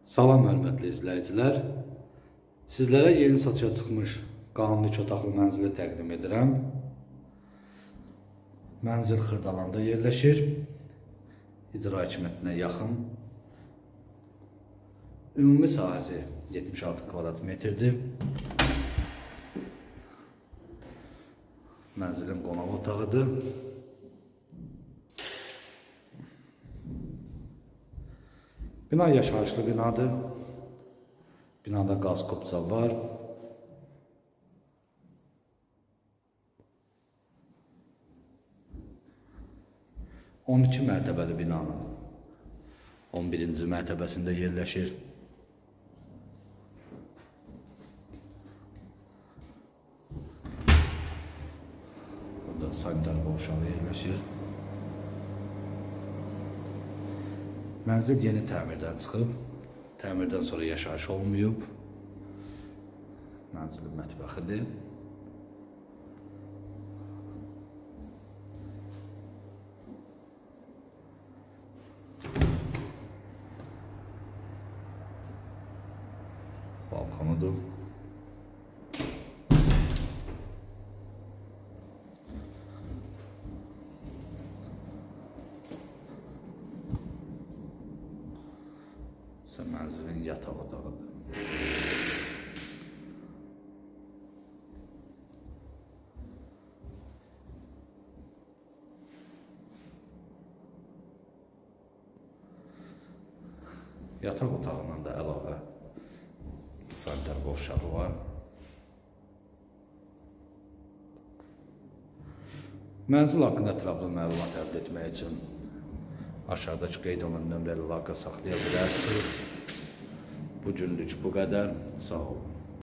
Salam hörmətli izləyicilər. Sizlərə yeni satışa çıxmış qanuni 2 otaqlı mənzili təqdim edirəm. Mənzil Xırdalanda yerləşir. İcra hakimiyyətinə yaxın. Ümumi sahəsi 76 kvadrat metrdir. Mənzilin qonaq otağıdır. Bina yaşayışlı binadır. Binada qaz kopça var. On 12 mərtəbəli binanın 11-ci mərtəbəsində yerləşir. Burada sanitar qovşağı yerləşir. Mənzil yeni təmirdən çıxıb. Təmirdən sonra yaşayış olmayıb. Mənzilin mətbəxidir. Balkonudur. Mənzilin yataq otağıdır. Yataq otağından da əlavə sanitar qovşağı var. Mənzil haqqında ətraflı məlumat əldə etmək üçün aşağıdakı qeyd olunan nömrəli əlaqə saxlaya bilərsiniz. Bu günlük bu qədər. Sağ olun.